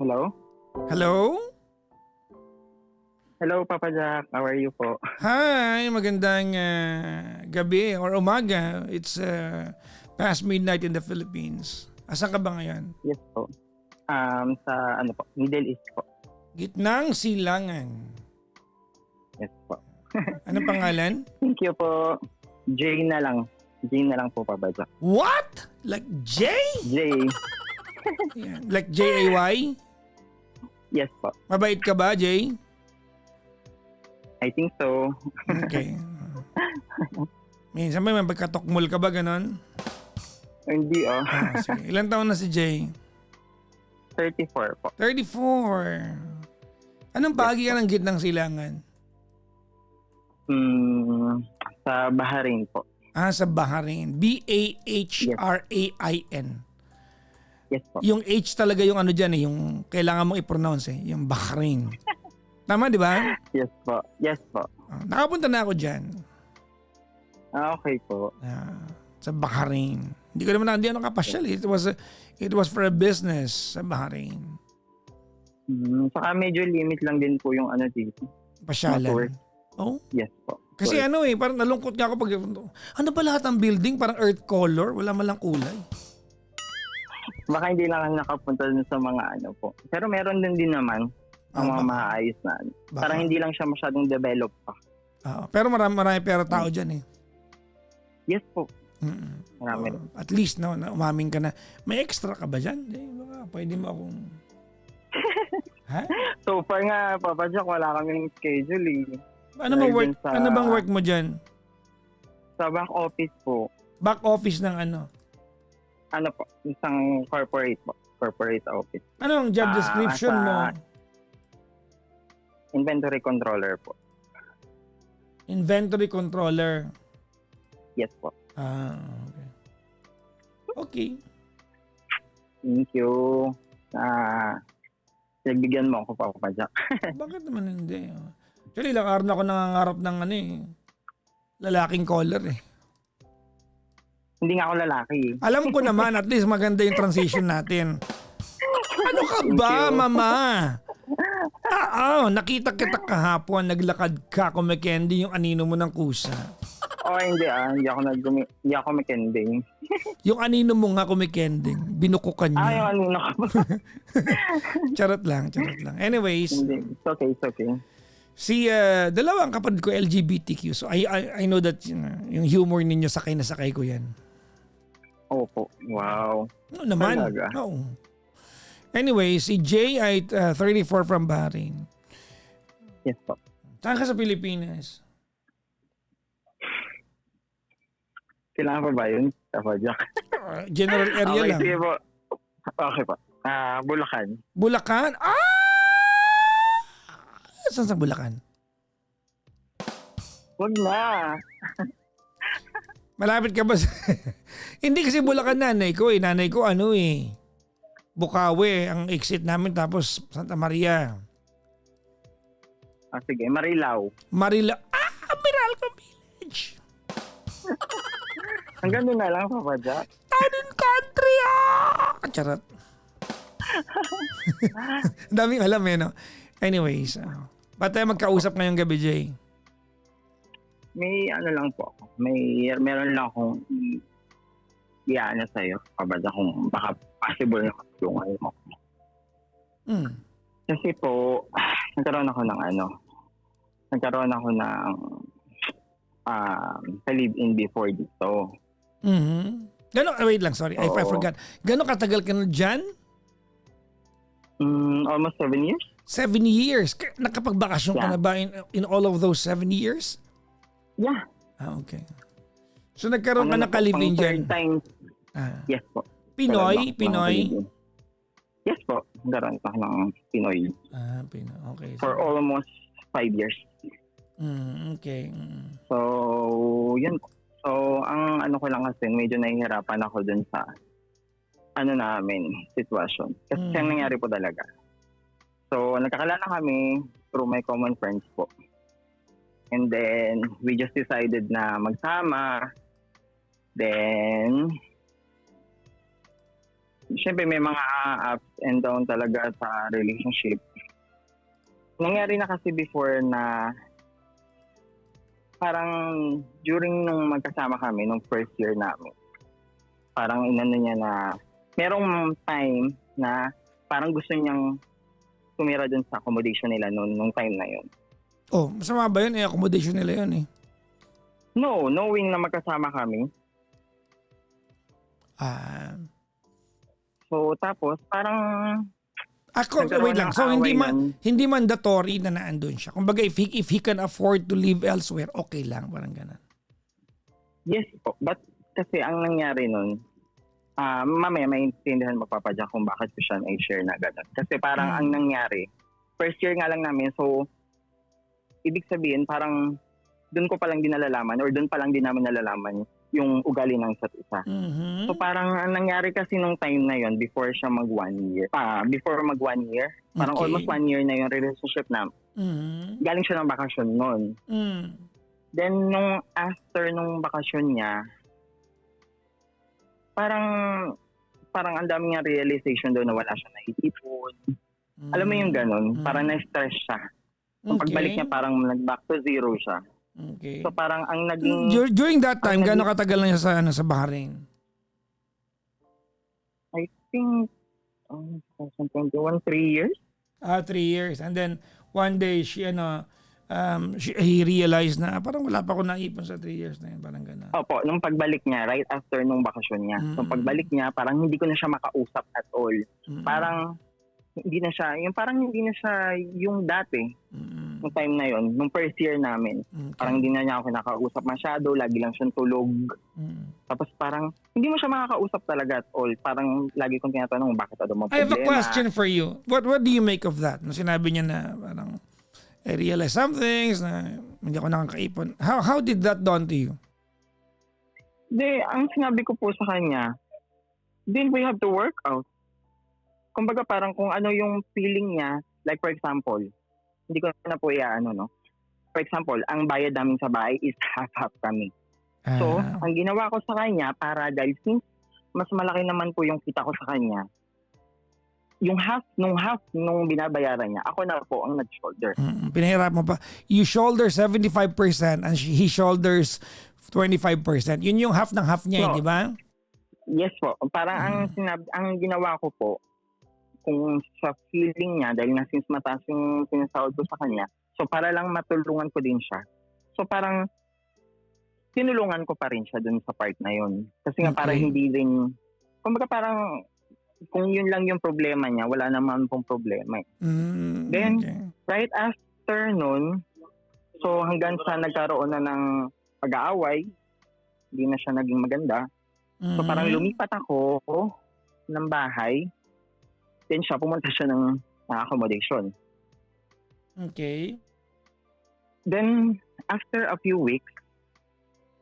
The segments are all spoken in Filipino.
Hello? Hello? Hello, Papa Jack. How are you po? Hi, magandang gabi or umaga. It's past midnight in the Philippines. Asan ka ba ngayon? Yes po. Sa ano po, Middle East po. Gitnang silangan. Yes po. Anong pangalan? Thank you po. Jay na lang. Jay na lang po, Papa Jack. What? Like J? Jay. Yeah. Like J-A-Y? Yes po. Mabait ka ba, Jay? I think so. Okay. Minsan ba may pagkatokmol ka ba ganon? Hindi oh. Sige. Ilan taon na si Jay? 34 po. 34. Anong bahagi ka ng gitnang silangan? Sa Bahrain po. Sa Bahrain. B-A-H-R-A-I-N. Yes po. Yung H talaga yung ano dyan yung kailangan mong i-pronounce yung Bahrain. Tama, di ba? Yes po. Yes po. Nakapunta na ako dyan. Okay po. Sa Bahrain. Hindi ko naman hindi ako nakapasyal. It was for a business sa Bahrain. Saka medyo limit lang din po yung ano dito. Pasyalan. Oh? Yes po. Kasi parang nalungkot nga ako pag ano ba lahat ng building? Parang earth color? Wala man lang kulay. Baka hindi lang nakapunta dun sa mga ano po. Pero meron din naman ang mga maayos na ano. Parang hindi lang siya masyadong develop pa. Pero marami pera tao dyan eh. Yes po. Marami. At least na umamin ka na. May extra ka ba dyan? Baka pwede mo akong... Ha? So far nga, Papa Jack, wala kaming schedule eh. Ano bang work mo dyan? Sa back office po. Back office ng ano? Ano po? Isang corporate po. Corporate office. Ano ang job description mo? Inventory controller po. Inventory controller. Yes po. Okay. Okay. Thank you. Nagbigyan mo ako, Papa Jack. Bakit naman hindi? Actually, ilang araw na ako nangangarap ng lalaking collar eh. Hindi nga ako lalaki eh. Alam ko naman, at least maganda yung transition natin. Ano ka ba, Mama? Nakita kita kahapon, naglakad ka, kumikendy yung anino mo ng kusa. Hindi hindi ako makending. Yung anino mo nga kumikending, binukukan niya. Yung anino ko. Charot lang. Anyways. Hindi, it's okay. Dalawang kapatid ko LGBTQ. So I know that yung humor ninyo sakay na sakay ko yan. Opo. Wow. No naman. Oo. Anyway, si Jay ay 34 from Bahrain. Yes po. Saan ka sa Pilipinas? Kailangan pa ba yun? Papa Jack. General area lang. Sige po. Okay po. Bulacan. Bulacan? Saan sa Bulacan? Wag na. Malapit ka ba sa... Hindi kasi Bulacan nanay ko. Nanay ko Bukawi ang exit namin tapos Santa Maria. Sige, Marilao. Meralco Village. Hanggang doon na lang, Papa Jack. Town and country Charot. Daming alam no? Anyways, ba't tayo magkausap ngayong gabi, Jay? May ano lang po ako. Meron lang akong i-ano sa'yo, Papa Jack, kung baka possible na tulungan mo. Kasi po, nagkaroon ako ng sa live-in before dito. Wait lang, sorry. I forgot. Gano'ng katagal ka na dyan? Almost 7 years. 7 years? Nakapagbakasyon ka na ba in all of those 7 years? Yeah. Okay. So nagkaroon ka na ka-live-in dyan? Yes po. Pinoy? Yes po. Nagkaroon ako ng Pinoy. Pinoy. Okay. For almost 5 years. Okay. So, yun. So, ang ano ko lang kasi, medyo nahihirapan ako dun sa sitwasyon. Kasi ang nangyari po talaga. So, nagkakalala kami through my common friends po. And then, we just decided na magsama. Then, syempre may mga ups and down talaga sa relationship. Nangyari na kasi before na parang during nung magkasama kami, nung first year namin, parang inano niya na merong time na parang gusto niyang tumira dun sa accommodation nila nung time na yun. Oh, masama ba yun? Accommodation nila yun eh. No, knowing na magkasama kami. Ah, So tapos parang wait lang. ng So away nun. hindi mandatory na naandun siya. Kumbaga if he can afford to live elsewhere, okay lang, parang ganun. Yes po, but kasi ang nangyari nun, mamaya maintindihan mo Papa Jack kung bakit ko siya na-share na gano'n. Kasi parang ang nangyari, first year nga lang namin, so ibig sabihin parang doon ko palang din nalalaman or doon palang din namin nalalaman yung ugali ng isa't isa. Mhm. So parang ang nangyari kasi nung time na yon before siya mag 1 year, parang Okay. almost 1 year na yung relationship na Mhm. galing siya ng bakasyon noon. Mm. Then nung after nung bakasyon niya, parang ang dami niyang realization doon na wala siya naitipon. Alam mo yung ganun, parang na-stress siya. So pagbalik niya parang nag-back to zero siya. Okay. So parang ang naging, During that time, ang gaano naging- katagal na siya sa Bahrain? I think, 2021, 3 years? 3 years. And then one day he realized na parang wala pa ako naipon sa 3 years na yun, parang gano'n. Opo, nung pagbalik niya, right after nung bakasyon niya. Nung pagbalik niya, parang hindi ko na siya makausap at all. Parang hindi na siya yung dati, nung time na yon, nung first year namin. Parang hindi na niya ako nakakausap masyado, lagi lang siyang tulog. Tapos parang hindi mo siya makakausap talaga at all. Parang lagi kong tinatanong bakit ano mga I have a problema. question for you. What do you make of that? Nung sinabi niya na parang I realized some things na hindi ako nakakaipon. How did that dawn to you? Ang sinabi ko po sa kanya, then we have to work out. Kumbaga parang kung ano yung feeling niya, like for example, hindi ko na po no? For example, ang bayad namin sa bahay is half-half kami. So, ang ginawa ko sa kanya, para dahil since mas malaki naman po yung kita ko sa kanya, yung half nung binabayaran niya, ako na po ang nag-shoulder. Pinahirap mo pa. You shoulder 75% and he shoulders 25%. Yun yung half ng half niya, No. di ba? Yes po. Parang ang ginawa ko po, kung sa feeling niya, dahil nga since mataas yung pinasahod ko sa kanya, so para lang matulungan ko din siya. So parang tinulungan ko pa rin siya dun sa part na yun. Kasi nga parang hindi rin, kumbaga parang kung yun lang yung problema niya, wala naman pong problema. Then, right after nun, so hanggang sa nagkaroon na ng pag-aaway, hindi na siya naging maganda. So parang lumipat ako ng bahay. Then siya, pumunta siya ng accommodation. Okay. Then, after a few weeks,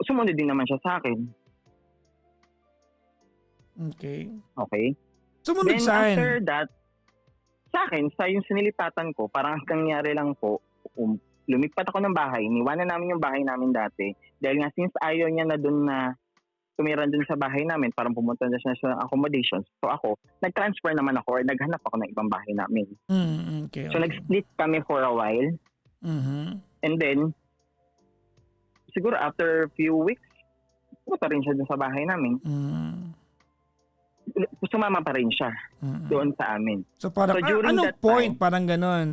sumunod din naman siya sa akin. Okay. Okay? Sumunod Then saan? after that, sa akin, sa yung sinilipatan ko, parang ang nangyari lang po, lumipat ako ng bahay, niwanan namin yung bahay namin dati. Dahil nga since ayaw niya na dun na tumira dun sa bahay namin, parang pumunta na siya sa accommodations. So ako, nag-transfer naman ako or naghanap ako ng ibang bahay namin. Okay. So nag-split kami for a while. And then, siguro after a few weeks, pumunta rin siya dun sa bahay namin. Sumama pa rin siya doon sa amin. So parang, during anong that point? time, Parang ganon.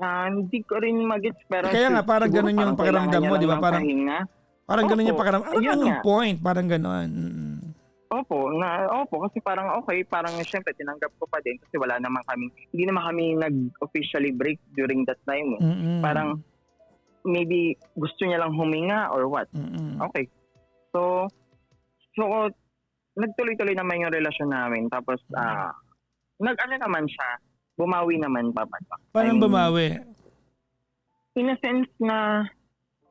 hindi ko rin mag-gets. Pero Kaya nga, parang siguro ganun yung parang pakiramdam mo, kailangan niya di ba? lang ng Parang, pahinga. parang ganun yung Opo, pakiramdam. ayun Anong nga. point? Parang ganon. Opo, kasi parang okay, parang syempre tinanggap ko pa din kasi wala naman kami, hindi naman kami nag-officially break during that time. Parang maybe gusto niya lang huminga or what. Okay. So nagtuloy-tuloy naman yung relasyon namin. Tapos nag-ano naman siya, bumawi naman Papa. Parang bumawi. In a sense na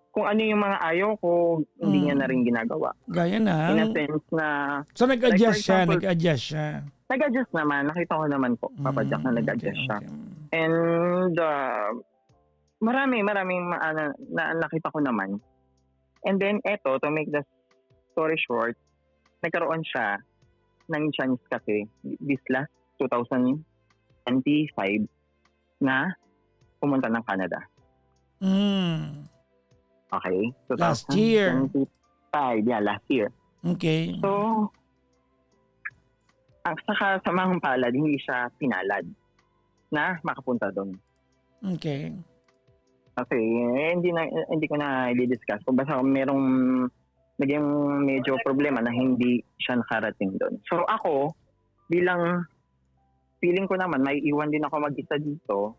kung ano yung mga ayaw ko, hindi niya na rin ginagawa. Gaya na. In a sense na So nag-adjust like, for siya. Nag-adjust naman. Nakita ko naman po, Papa Jack, na nag-adjust siya. And maraming na nakita ko naman. And then eto, to make the story short, nagkaroon siya ng chance kasi this last 2025 na pumunta ng Canada. Mm. Okay? Last year. 2025, yeah, last year. Okay. So, ang saka sa mga palad, hindi siya pinalad na makapunta doon. Okay. Kasi hindi ko na i-discuss. Kung basta merong naging medyo problema na hindi siya nakarating doon. So ako, bilang feeling ko naman, may iwan din ako mag-isa dito,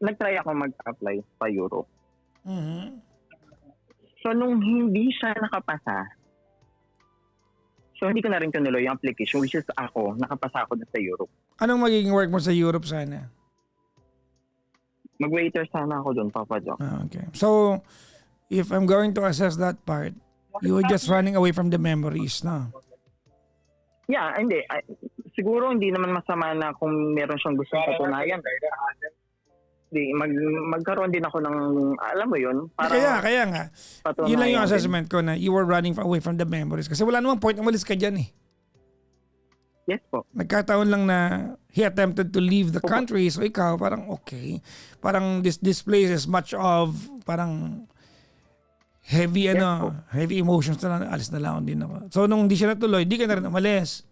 nag-try ako mag-apply sa Europe. Mhm. So nung hindi siya nakapasa, so hindi ko na rin tinuloy yung application, which is ako, nakapasa ako na sa Europe. Anong magiging work mo sa Europe sana? Mag-waiter sana ako doon, Papa Jock. Okay. So, if I'm going to assess that part, you were just running away from the memories, no? Yeah, hindi. Siguro hindi naman masama na kung meron siyang gustong patunayan. Magkaroon din ako ng, alam mo yun, para Kaya nga. patunayan Yun lang yung din. assessment ko na you were running away from the memories. Kasi wala namang point umalis ka dyan eh. Yes po. Nagkataon lang na he attempted to leave the country. So ikaw, parang okay. Parang this place is much of, parang heavy Yes, heavy emotions na lang. Alis na lang din ako. So nung hindi siya natuloy, di ka na rin umalis.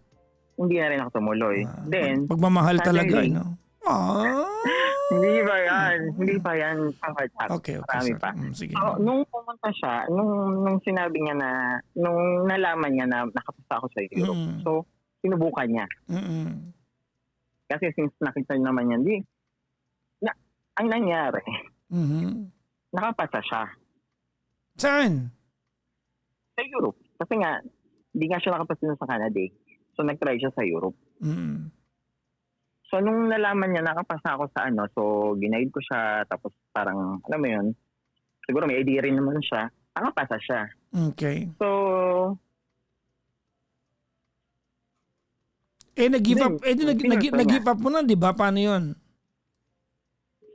Hindi na rin ako tumuloy. Then, Pagmamahal talaga, suddenly, no? Ah. hindi ba yan? Hindi pa yan. Okay, Marami sorry. pa. Sige. So, nung pumunta siya, nung sinabi niya na, nung nalaman niya na nakapasa ako sa Europe, so, sinubukan niya. Kasi since nakita naman niya, ang nangyari, nakapasa siya Saan? sa Europe. Kasi nga, hindi nga siya nakapasa sa Canada eh. So, nag-try siya sa Europe. So, nung nalaman niya, nakapasa ako sa so, ginaid ko siya, tapos parang, alam mo yun, siguro may idea rin naman siya, nakapasa siya. Okay. So, nag-give up. Nag-give up mo na, di ba? Paano yun?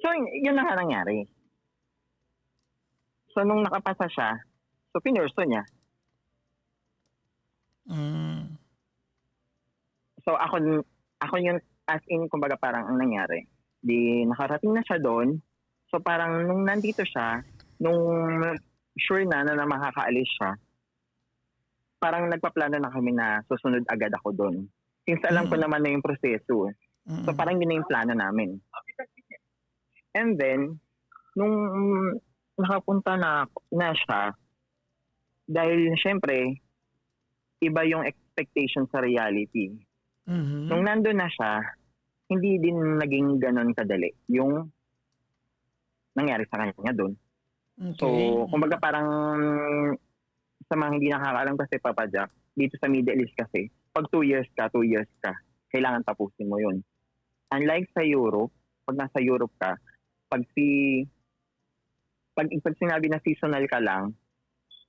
so yun na nga nangyari. So, nung nakapasa siya, so, pinurso niya. So, ako yung, as in, kumbaga parang ang nangyari. Di, nakarating na siya doon. So, parang nung nandito siya, nung sure na makakaalis siya, parang nagpaplano na kami na susunod agad ako doon. Since alam ko naman na yung proseso. So, parang yun na yung plano namin. And then, nung nakapunta na siya, dahil syempre, iba yung expectation sa reality. Nung nandun na siya, hindi din naging ganon kadali yung nangyari sa kanya doon. Okay. So, kumbaga parang sa mga hindi nakakaalam kasi, Papa Jack, dito sa Middle East kasi, pag 2 years ka, kailangan tapusin mo yun. Unlike sa Europe, pag nasa Europe ka, pag sinabi na seasonal ka lang,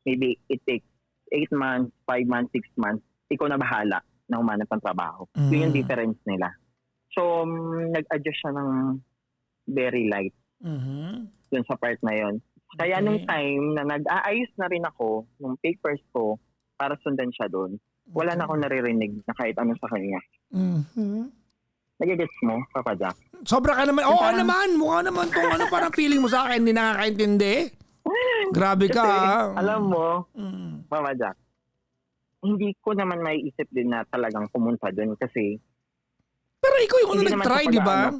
maybe it takes 8 months, 5 months, 6 months, ikaw na bahala na umanap ng trabaho. Yun yung difference nila. So, nag-adjust siya ng very light dun sa part na yun. Kaya nung time na nag-aayos na rin ako ng papers ko para sundan siya doon, wala na akong naririnig na kahit ano sa kanya. Nagigets mo, Papa Jack? Sobra ka naman. Oo naman. Mukha naman itong parang feeling mo sa akin, hindi nakakaintindi. Grabe ka. Kasi, alam mo, Papa Jack, hindi ko naman maiisip din na talagang pumunta doon kasi pero ikaw yung hindi nag-try, di ba?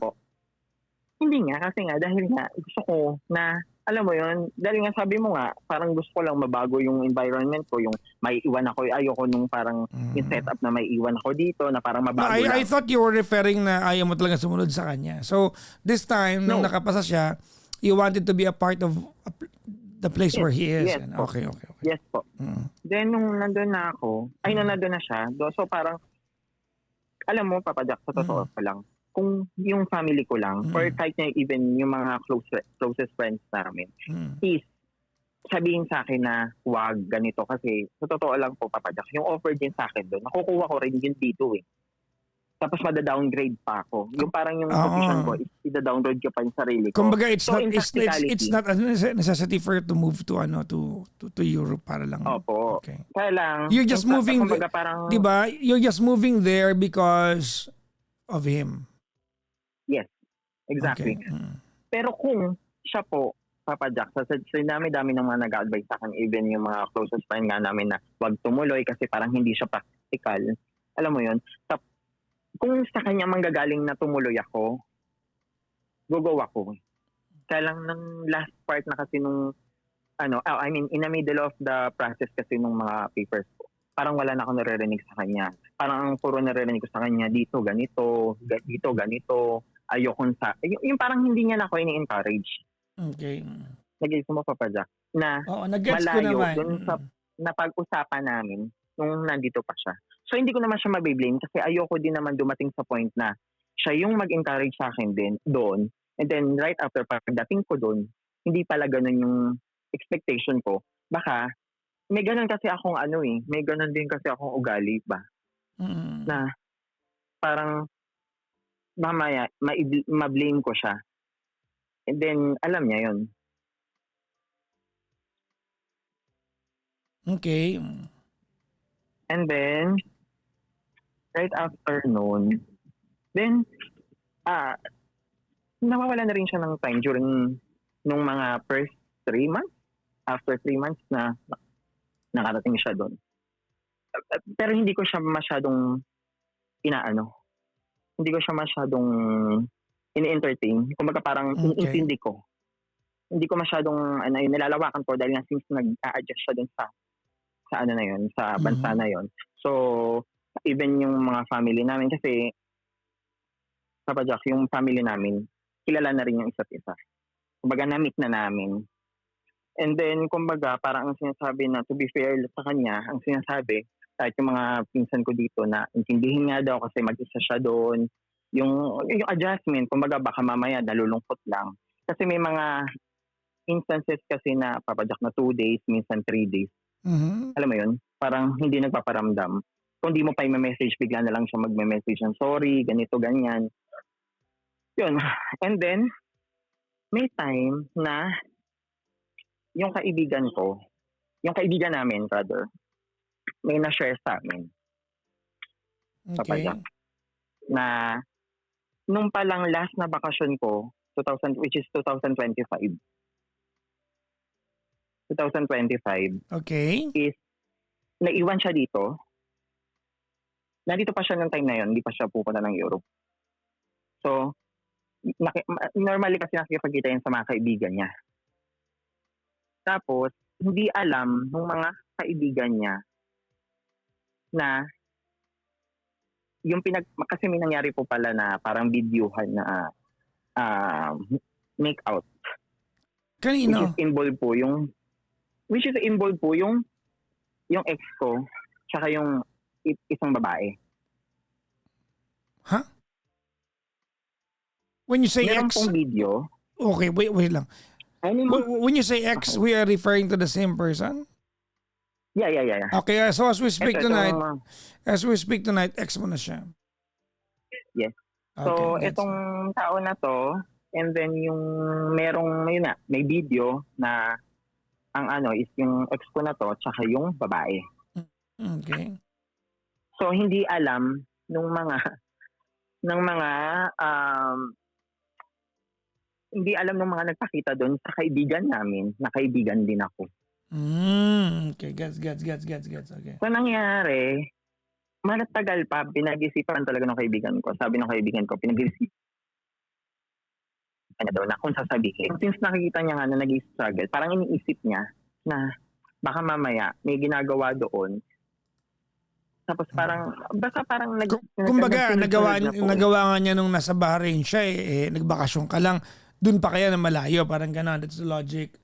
Hindi nga, kasi nga, dahil nga, gusto ko na, alam mo yun, dahil nga sabi mo nga, parang gusto ko lang mabago yung environment ko, yung may iwan ako, ayoko nung parang yung setup na may iwan ako dito, na parang mabago lang. I thought you were referring na ayaw mo talaga sumunod sa kanya. So, this time, nung nakapasa siya, you wanted to be a part of the place where he is. Yes, Okay. Yes po. Then, nung nandun na ako, nandun na siya, so parang, alam mo, Papa Jack, sa totoo pa lang, kung yung family ko lang, or kahit na even yung mga closest friends namin, is sabihin sa akin na huwag ganito kasi sa totoo lang po, Papa Jack, yung offer din sa akin doon, nakukuha ko rin yun dito eh. tapos mada-downgrade pa ako. Yung parang yung Oo. position ko, ida-downgrade ko pa yung sarili ko. Kumbaga it's So, not in it's not a necessity for you to move to to Europe para lang. Opo. Okay. Kaya lang, You're just moving kumbaga parang, 'Di ba? You're just moving there because of him. yes, exactly. Okay. Mm. Pero kung siya po, Papa Jack, sa dami-dami ng mga nag-advise sa akin, even yung mga closest friend nga namin na wag tumuloy kasi parang hindi siya practical. Alam mo yun? Kung sa kanya manggagaling na tumuloy ako, go ako. Kaya lang ng last part na kasi nung, in the middle of the process kasi nung mga papers ko, parang wala na ako naririnig sa kanya. Parang ang puro naririnig ko sa kanya, dito, ganito, ayokong yung parang hindi niya na ako ini-encourage. Okay. Nag-iisip mo, Papa Jack, na nag-gets ko malayo naman. dun sa napag-usapan namin nung nandito pa siya. So hindi ko naman siya mabiblame kasi ayoko din naman dumating sa point na siya yung mag-encourage sa akin din doon. And then right after pagdating ko doon, hindi pala ganun yung expectation ko. Baka may ganun kasi akong may ganun din kasi akong ugali ba? Mm. Na parang mamaya ma-blame ko siya. And then alam niya yun. Okay. And then right after noon, then nawawala na rin siya ng time during nung mga first 3 months. After 3 months na nakarating siya doon. Pero hindi ko siya masyadong hindi ko siya masyadong ini-entertain. Kumbaga parang inintindi ko. Hindi ko masyadong nilalawakan ko dahil nga since nag-a-adjust siya doon sa bansa na yon. So even yung mga family namin kasi Papa Jack, yung family namin kilala na rin yung isa't isa. Kumbaga na-meet na namin. And then kumbaga parang ang sinasabi na to be fair sa kanya, ang sinasabi kahit yung mga pinsan ko dito na intindihin nga daw kasi mag-isa siya doon. Yung adjustment, kumbaga baka mamaya nalulungkot lang. Kasi may mga instances kasi na Papa Jack na 2 days, minsan 3 days. Mm-hmm. Alam mo yun? Parang hindi nagpaparamdam. Kung di mo pa i-message, bigla na lang siya magme-message ng sorry, ganito, ganyan. Yun. And then, may time na yung kaibigan namin, brother, may na-share sa amin. Okay. Na nung palang last na bakasyon ko, which is 2025. 2025. Okay. Is naiwan siya dito. Nandito pa siya ng time na yun, hindi pa siya pupunta ng Europe. So, normally kasi nakikipagkita yun sa mga kaibigan niya. Tapos, hindi alam ng mga kaibigan niya na yung kasi may nangyari po pala na parang videohan na make out. Kanino? Which is involved po yung ex ko tsaka yung isang babae. Huh? When you say Meron ex, pong video. okay, wait lang. When you say ex, we are referring to the same person? Yeah. Okay, so as we speak tonight, ex mo na siya. Yes. Okay, So, itong tao na to, and then yung may video na ang is yung ex ko na to tsaka yung babae. Okay. So, hindi alam ng mga hindi alam ng mga nagpakita doon sa kaibigan namin na kaibigan din ako. Okay, gets. Okay. So, nangyari, matagal pa, pinag-isipan talaga ng kaibigan ko. Sabi ng kaibigan ko, pinag-isipan niya daw na kung sasabihin. Since nakikita niya nga na nag-struggle, parang iniisip niya na baka mamaya may ginagawa doon. Tapos parang, basta parang kumbaga, nagawa nga niya nung nasa Bahrain siya nagbakasyon ka lang. Doon pa kaya na malayo, parang gano'n. That's the logic.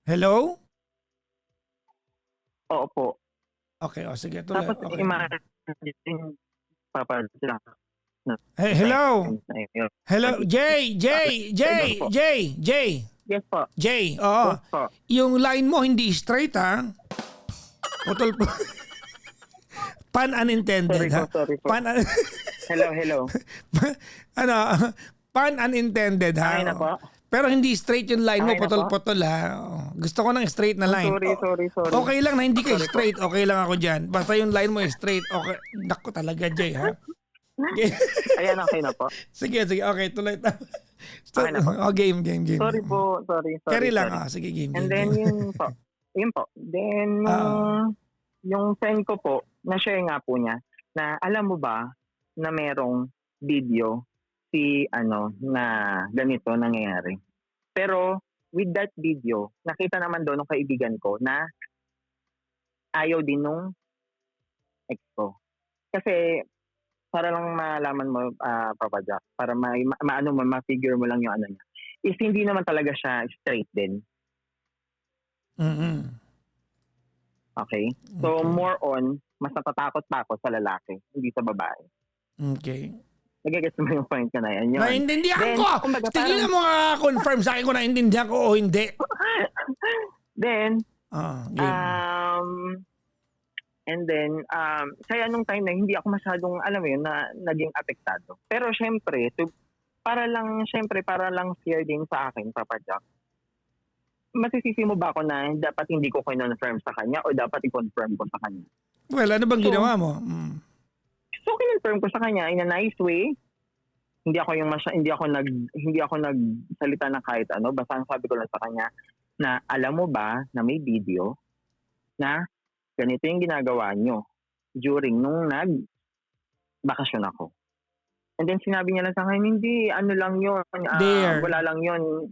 Hello? Oo po. Okay, sige. Tuloy. Tapos Okay. imagine, Papa Jack. Hey, hello? Hello? Jay! Yes po. Jay, oo. Yes po. Yung line mo hindi straight, ha? Putol po. Pun unintended, ha? Sorry po. Pun, Hello. ano, pun unintended, ha? Okay na po. Pero hindi straight yung line mo, Okay na po. putol-putol, ha? Oo. Gusto ko ng straight na line. Sorry. Okay lang na hindi ka straight, okay lang ako dyan. Basta yung line mo is straight, okay. Naku talaga, Jay, ha? Ayan, okay na po. Sige, okay, tuloy. Okay na po. Game. Sorry po. Sorry. Carry lang, sorry. sige, game. And then yun po. Then yung friend ko po, na-share nga po niya na alam mo ba na merong video na ganito nangyayari. Pero with that video, nakita naman doon ng kaibigan ko na ayaw din nung ex ko. Kasi para lang malaman mo, Papa Jack, para ma-figure mo lang yung ano niya, is hindi naman talaga siya straight din. Mm-hmm. Okay? So, more on, mas natatakot pa ako sa lalaki, hindi sa babae. Okay. Nagigets mo yung point ko na yan. Yun. Naintindihan Then, ko! kumbaga, Tingnan mo confirm sa akin kung naintindihan ko o hindi. Then, game. and then, kaya nung time na hindi ako masyadong, alam mo yun, na naging apektado. Pero syempre, para lang fair din sa akin, Papa Jack, masisisi mo ba ako na dapat hindi ko kinonfirm sa kanya o dapat i-confirm ko sa kanya? Well, ano bang ginawa mo? So kinonfirm ko sa kanya in a nice way. Hindi ako nagsalita ng kahit ano, basta ang sabi ko lang sa kanya na alam mo ba na may video na ganito yung ginagawa nyo during nung nag-bakasyon ako. And then sinabi niya lang sa akin, hindi, ano lang yun, wala lang yun.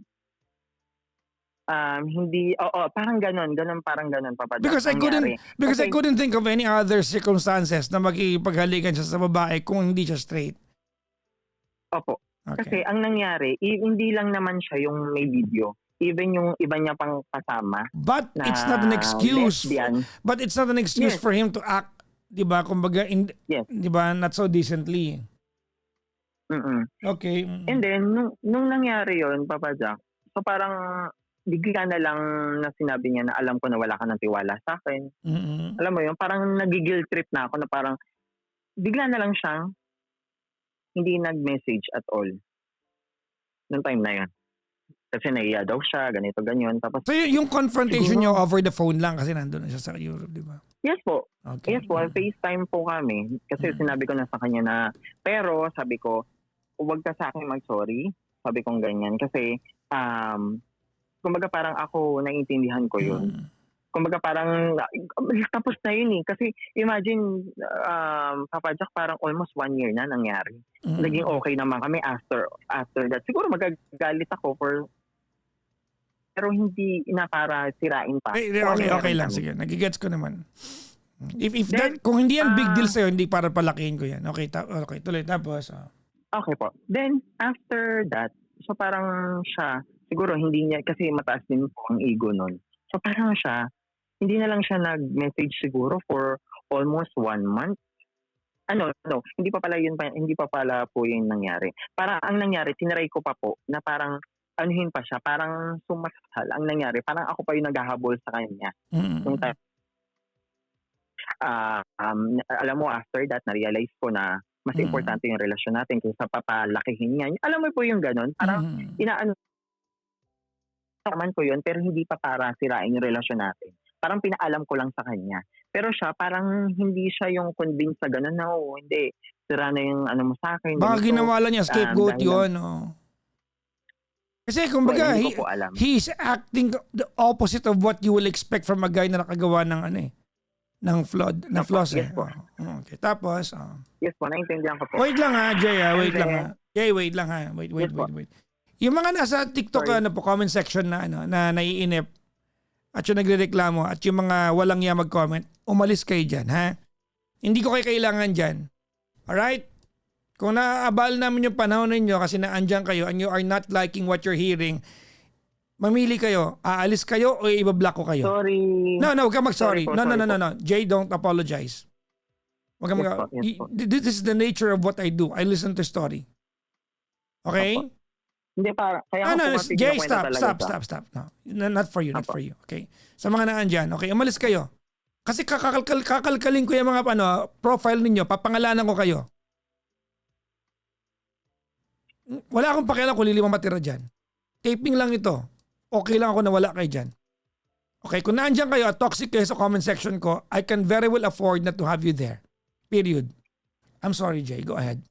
Hindi, parang ganon, Papa Jack. Because I couldn't think of any other circumstances na makipaghalikan siya sa babae kung hindi siya straight. Opo. Okay. Kasi ang nangyari, hindi lang naman siya yung may video. Even yung iba niya pang kasama. But it's not an excuse. Lesbian. But it's not an excuse Yes. for him to act, 'di ba? Kumbaga, Yes. 'di ba, not so decently. Mm-mm. Okay. And then nung nangyari 'yon, Papa Jack, so parang bigla na lang na sinabi niya na alam ko na wala ka ng tiwala sa akin. Mm-mm. Alam mo 'yun, parang nagigil trip na ako na parang bigla na lang siyang hindi nag-message at all. Noong time na 'yon. Kasi naiya daw siya, ganito, ganyan. Tapos, So yung confrontation niyo over the phone lang kasi nandun na siya sa Europe, di ba? yes po. Okay. Yes po, FaceTime po kami. Kasi sinabi ko na sa kanya na, pero sabi ko, huwag ka sa akin mag-sorry. Sabi kong ganyan. Kasi, kumbaga parang ako, naiintindihan ko yun. Kumbaga parang, tapos na yun eh. Kasi imagine, Papa Jack, parang almost 1 year na nangyari. Naging okay naman kami after that. Siguro magagalit ako pero hindi na para sirain pa. Okay lang. Sige, nagigets ko naman. If then, kung hindi yan big deal sa'yo, hindi para palakihin ko yan. Okay, tuloy. Tapos, Okay po. Then, after that, so parang siya, siguro hindi niya, kasi mataas din po ang ego nun. So parang siya, hindi na lang siya nag-message siguro for almost 1 month. Hindi pa pala po yun nangyari. Parang ang nangyari, tinaray ko pa po na parang anuhin pa siya, parang sumasal. Ang nangyari, parang ako pa yung naghahabol sa kanya. Yung time. Alam mo, after that, na-realize ko na mas importante yung relasyon natin kaysa papalakihin niya. Alam mo po yung ganon? Parang naman ko yun, pero hindi pa para sirain yung relasyon natin. Parang pinaalam ko lang sa kanya. Pero siya, parang hindi siya yung convinced sa ganon na, hindi, sira na yung ano mo sa akin. baka ginawa lang niya, scapegoat yun. Kasi kumbaga, he's acting the opposite of what you will expect from a guy na nakagawa ng ng flaws. Yes po. Okay, tapos, yes po, naintindihan ko po. Wait lang ha, Jay, wait lang ha. Jay, wait lang ha. Wait. Yung mga nasa TikTok comment section na na naiinip at yung nagrereklamo at yung mga walang iya mag-comment, umalis kayo dyan, ha? Hindi ko kayo kailangan dyan. Alright? Kung naaabal namin yung panahon ninyo kasi naandyan kayo and you are not liking what you're hearing, mamili kayo. Aalis kayo o ibablock ko kayo? Sorry. No, huwag ka mag-sorry. Sorry po, No. Jay, don't apologize. Huwag ka Yes po. This is the nature of what I do. I listen to story. Okay? Opo. Hindi pa. Kaya ako Jay, stop. No, not for you. Okay? Sa mga naandyan. Okay, umalis kayo. Kasi kakalkalin ko yung mga profile ninyo, papangalanan ko kayo. Wala akong pakialam kung lilimang matira dyan. Taping lang ito. Okay lang ako na wala kayo dyan. Okay, kung naandyan kayo at toxic kayo sa comment section ko, I can very well afford not to have you there. Period. I'm sorry, Jay. Go ahead.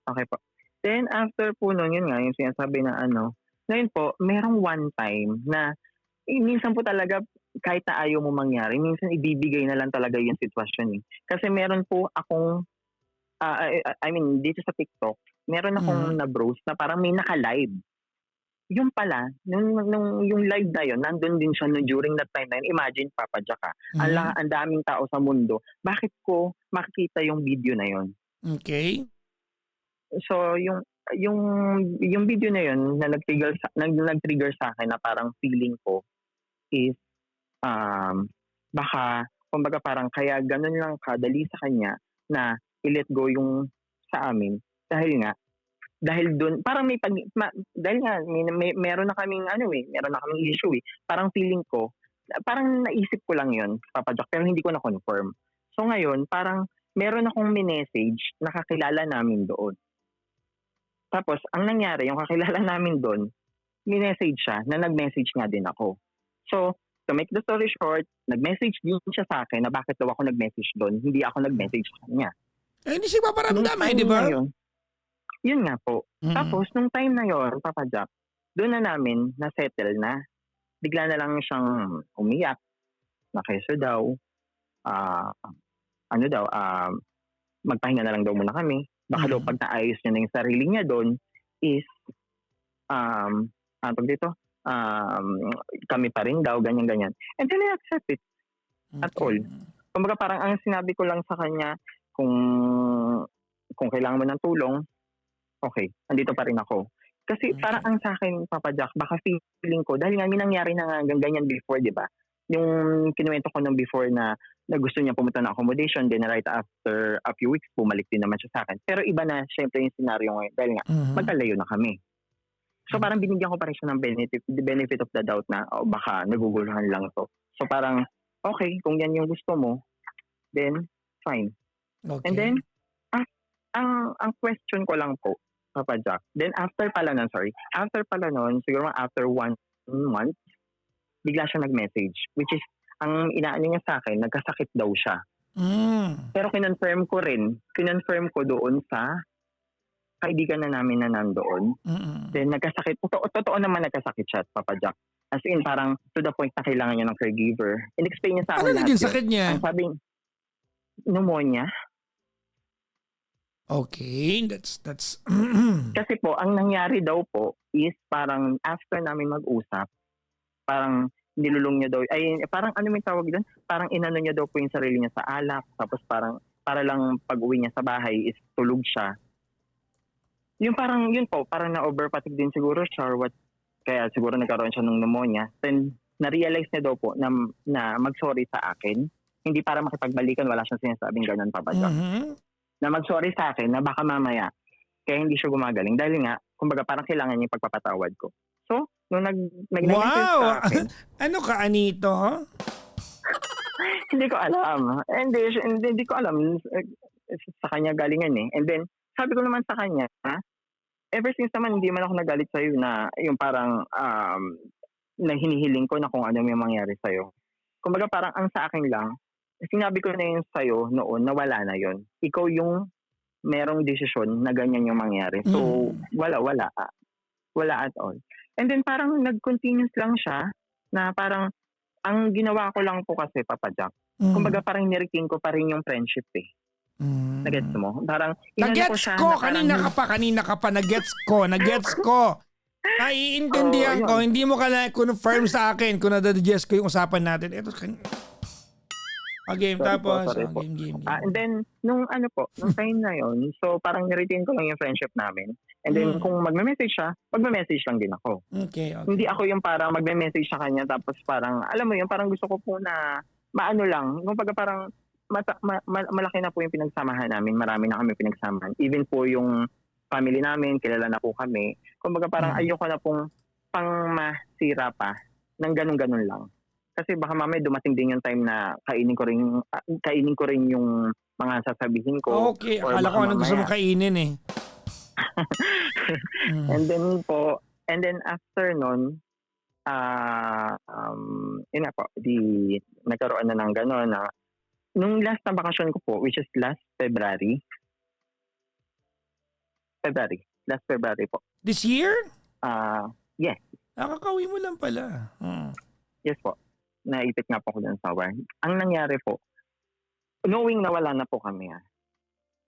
Okay po. Then after po nun, yun nga, yung sinasabi na ngayon po, merong one time na minsan po talaga kahit na ayaw mo mangyari, minsan ibibigay na lang talaga yung sitwasyon eh. Kasi meron po akong, dito sa TikTok, meron akong na-browse na parang may naka-live. Yung pala, yung live na yun, nandun din siya during that time na yun. Imagine, Papa Jack ang daming tao sa mundo. Bakit ko makikita yung video na yun? Okay. So, yung video na yun na nag-trigger sa akin na parang feeling ko is baka, kumbaga parang kaya ganun lang kadali sa kanya na i-let go yung sa amin dahil doon parang dahil nga meron na kaming issue eh. Parang feeling ko, parang naisip ko lang yun, Papa Jack, pero hindi ko na confirm. So ngayon, parang meron akong message na kakilala namin doon. Tapos, ang nangyari, yung kakilala namin doon, minessage siya na nag-message nga din ako. So, to make the story short, nag-message din siya sa akin na bakit daw ako nag-message doon, hindi ako nag-message sa kanya. Hindi siya paparamdam di ba? Yun nga po. Tapos, nung time na yon, Papa Jack, doon na namin na-settle na. Bigla na lang siyang umiyak, na keso daw, magpahinga na lang daw muna kami. Baka daw pag naayos niya na yung sarili niya doon is, kami pa rin daw, ganyan-ganyan. And then I accept it at all. Kumbaga parang ang sinabi ko lang sa kanya, kung kailangan mo ng tulong, okay, andito pa rin ako. Kasi parang ang sa akin, Papa Jack, baka feeling ko, dahil nga may nangyari na nga ganyan before, di ba? Yung kinuwento ko nung before na gusto niya pumunta ng accommodation, then right after a few weeks, bumalik din naman siya sa akin. Pero iba na, syempre, yung scenario ngayon, dahil nga, magkalayo na kami. So parang binigyan ko pa rin siya ng benefit of the doubt na, baka naguguluhan lang to. So parang, okay, kung yan yung gusto mo, then, fine. Okay. And then, ang question ko lang po, Papa Jack, then after pala nun, siguro after 1 month, bigla siya nag-message, which is, ang inaano niya sa akin, nagkasakit daw siya. Pero kinonfirm ko doon sa kaibigan na namin na nandoon. Then nagkasakit, totoo naman nagkasakit siya, Papa Jack. As in, parang to the point na kailangan niya ng caregiver. In-explain niya sa akin naging sakit niya? Ang sabing, pneumonia. Okay, that's Kasi po, ang nangyari daw po is parang after namin mag-usap, parang nilulong niya daw, parang ano may tawag doon? Parang inano niya daw po yung sarili niya sa alak, tapos parang para lang pag-uwi niya sa bahay is tulog siya. Yung parang, yun po, parang na-overpatig din siguro siya or what, kaya siguro nagkaroon siya ng pneumonia. Then, na-realize niya daw po na mag-sorry sa akin. Hindi para makipagbalikan, wala siyang sinasabing ganun, Papa Jack. Na mag-sorry sa akin na baka mamaya kaya hindi siya gumagaling dahil nga kumbaga parang kailangan niya yung pagpapatawad ko. So, nung nag-message sa akin, ano ka, Anito? hindi ko alam. Hindi ko alam sa kanya galingan eh. And then, sabi ko naman sa kanya, ever since naman hindi man ako nagalit sa'yo na yung parang na hinihiling ko na kung ano may mangyari sa'yo. Kumbaga parang ang sa akin lang, sinabi ko na yun sa'yo noon na wala na yun. Ikaw yung merong desisyon na ganyan yung mangyari. So, wala at all. And then parang nag-continuous lang siya na parang ang ginawa ko lang po kasi, Papa Jack, kumbaga parang niriking ko pa rin yung friendship eh. Nagets mo? Parang nagets ko! Kanina ka pa, nagets ko! Naiintindihan ko, hindi mo ka na-confirm sa akin kung na-digest ko yung usapan natin. Ito, game, tapos game. And then, nung time na yon, so parang niretain ko lang yung friendship namin. And then, kung magme-message siya, magme-message lang din ako. Okay. Hindi ako yung parang magme-message sa kanya, tapos parang, alam mo yun, parang gusto ko po na, maano lang, kung pagka parang, malaki na po yung pinagsamahan namin, marami na kami pinagsamahan. Even po yung family namin, kilala na po kami. Kung baga parang ayoko na pong pang masira pa, ng ganun-ganun lang. Kasi baka mamaya dumating din yung time na kainin ko rin yung mga sasabihin ko. Okay, Or akala baka ko anong gusto mong mamaya. kainin eh. And Mm. then after nun, yun nga po, nagkaroon na ng gano'n na, nung last na bakasyon ko po, which is last February po. This year? Yes, Nakakauwi mo lang pala. yes po. Naipit nga po ako dun sa war. Ang nangyari po, knowing na wala na po kami,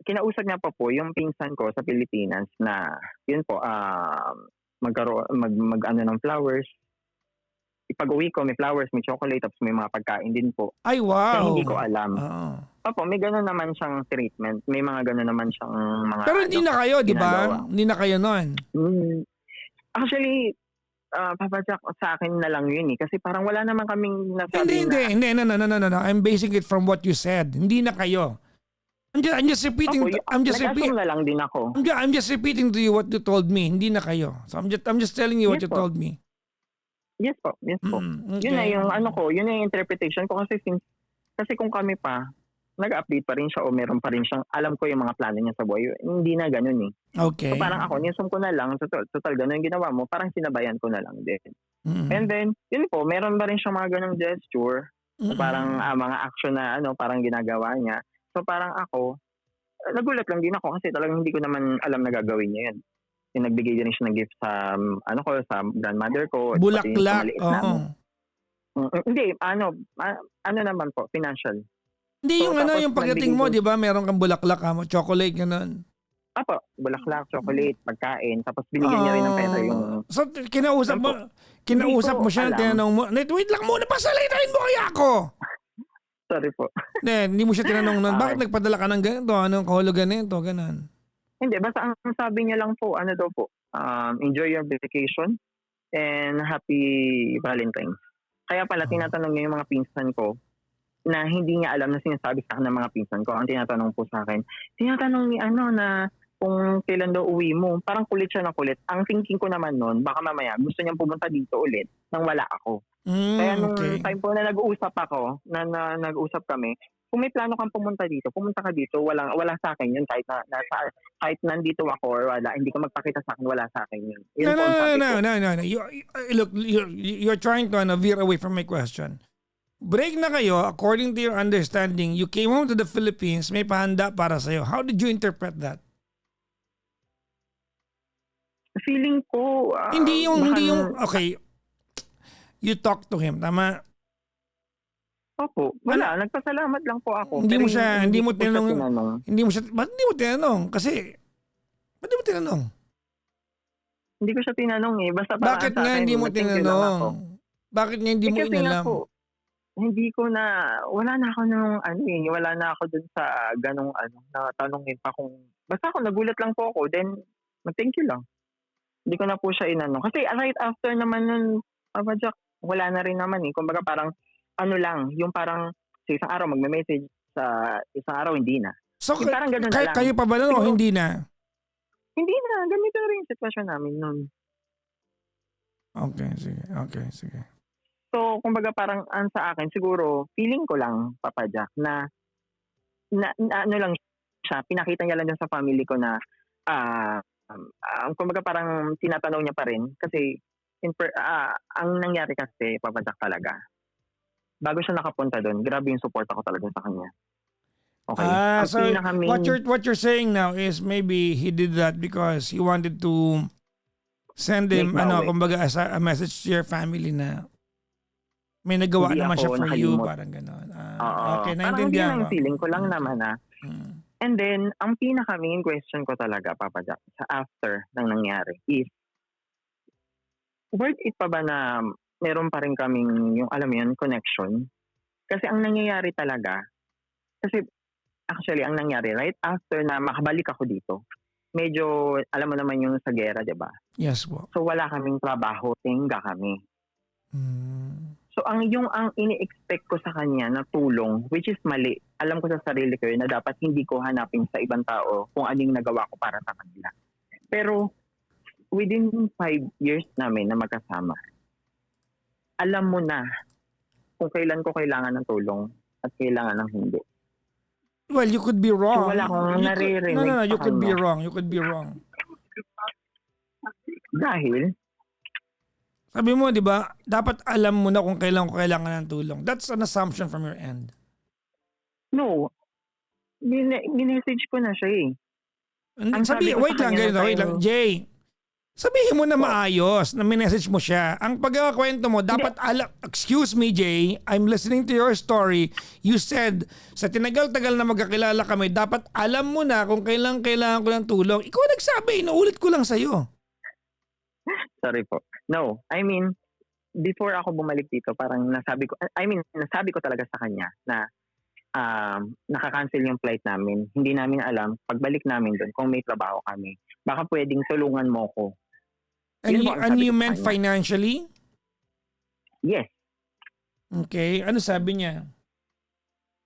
kinausap niya pa po yung pinsan ko sa Pilipinas na, yun po, mag-ano ng flowers. Ipag-uwi ko, may flowers, may chocolate, tapos may mga pagkain din po. Ay, Na wow. hindi ko alam. Oo. Opo, may gano'n naman siyang treatment. May mga gano'n naman siyang mga Pero hindi na kayo, di ba? ginagawa. Hindi na kayo nun. Actually, Papa Jack, sa akin na lang yun eh. Kasi parang wala naman kaming nasabi Hindi. No. I'm basing it from what you said. Hindi na kayo. I'm just repeating. Opo, nag-assume na lang din ako. I'm just repeating to you what you told me. Hindi na kayo. So I'm just telling you what Yes you po. told me. Yes po. Okay. Yun na yung yun na yung interpretation ko kasi kung kami pa, nag-update pa rin siya o meron pa rin siyang, alam ko yung mga plano niya sa buhay. Hindi na ganun eh. Okay. So parang ako, nisum ko na lang, total ganun yung ginawa mo, parang sinabayan ko na lang din. And then, yun po, meron ba rin siyang mga ganung gesture, parang mga action na parang ginagawa niya. So parang ako, nagulat lang din ako kasi talagang hindi ko naman alam na gagawin niya yun. Yung nagbigay din siya ng gift sa sa grandmother ko. Bulaklak. Oo. Hindi, naman po, financial. Hindi So, yung tapos yung pagdating mo, nagbigay di ba? Meron kang bulaklak, chocolate, ganun. Apo, bulaklak, chocolate, pagkain, tapos binigyan niya rin ng pera yung... So, kinausap mo siya, tinanong mo, wait lang muna, pasalitain mo kaya ako! Sorry po. Hindi mo siya tinanong nun, bakit nagpadala ka ng ganito? Anong kahulugan nito? Ganun. Hindi, basta ang sabi niya lang po, enjoy your vacation and happy Valentine's. Kaya pala, tinatanong niya yung mga pinsan ko na hindi niya alam na sinasabi sa akin ng mga pinsan ko. Ang tinatanong po sa akin, tinatanong ni na kung kailan daw uwi mo. Parang kulit siya na kulit. Ang thinking ko naman nun, baka mamaya gusto niyang pumunta dito ulit nang wala ako. Kaya nung time po na nag-uusap ako, na nag-usap kami, kung may plano kang pumunta dito, pumunta ka dito, wala sa akin yun kahit nandito ako or wala, hindi ka magpakita sa akin, wala sa akin yun. No. Look, you're trying to veer away from my question. Break na kayo, according to your understanding, you came home to the Philippines, may pahanda para sa'yo. How did you interpret that? Feeling ko... hindi yung, okay, you talk to him, tama? Opo, wala, nagpasalamat lang po ako. Hindi mo tinanong. Ba't hindi mo tinanong? Kasi, ba't hindi mo tinanong? Hindi ko siya tinanong eh. Basta parang bakit nga hindi mo tinanong? Bakit nga hindi mo inalam? Hindi ko na, wala na ako wala na ako dun sa ganong na tanongin pa kung, basta ako nagulat lang po ako, then mag-thank you lang. Hindi ko na po siya inanong. Kasi right after naman nun, Papa Jack, wala na rin naman eh. Kumbaga parang, lang, yung parang sa isang araw magme-message, sa isang araw hindi na. So, parang ganun na lang. Kayo pa ba nun o hindi na? Hindi na, ganito na rin yung sitwasyon namin nun. Okay, sige. So, kumbaga parang sa akin, siguro, feeling ko lang, Papa Jack, na lang siya, pinakita niya lang dyan sa family ko na, kumbaga parang tinatanong niya pa rin. Kasi, ang nangyari kasi, Papa Jack talaga, bago siya nakapunta doon, grabe yung support ako talaga sa kanya. Okay. So what you're saying now is maybe he did that because he wanted to send him kumbaga as a message to your family na may nagawa hindi naman siya for you, nakalimot. parang gano'n. Parang Okay, hindi naintindihan lang ko. feeling ko lang naman And then, ang pinaka-main question ko talaga, Papa Jack, sa after ng nangyari is, worth it pa ba na meron pa rin kaming yung, alam mo yun, connection? Kasi ang nangyayari talaga, actually, ang nangyari, right after na makabalik ako dito, medyo, alam mo naman yung sa gera, di ba? Yes po. So, wala kaming trabaho, tingga kami. So, ang ini-expect ko sa kanya na tulong, which is mali, alam ko sa sarili ko yun, na dapat hindi ko hanapin sa ibang tao kung anong nagawa ko para sa kanila. Pero, within 5 years namin na magkasama, alam mo na kung kailan ko kailangan ng tulong at kailangan ng hindi. Well, you could be So wrong. wala akong naririnig No. sa You could be kanya. wrong. You could be wrong. Dahil, Sabi mo, di ba, dapat alam mo na kung kailan ko kailangan ng tulong. That's an assumption from your end. no, minessage ko na siya eh. Ang sabi ko Wait sa lang, kanya ganito, nung wait lang. time- Jay, sabihin mo na maayos na minessage mo siya. Ang pagkakwento mo, dapat alam, excuse me Jay, I'm listening to your story. You said, sa tinagal-tagal na magkakilala kami, dapat alam mo na kung kailan kailangan ko ng tulong. Ikaw nagsabi, inuulit ko lang sa'yo. Sorry po. No, I mean, before ako bumalik dito, parang nasabi ko talaga sa kanya na nakakancel yung flight namin. Hindi namin alam, pagbalik namin doon, kung may trabaho kami, baka pwedeng tulungan mo ko. And Yun po ang sabi you ko sa meant kanya. financially? Yes. Okay, ano sabi niya?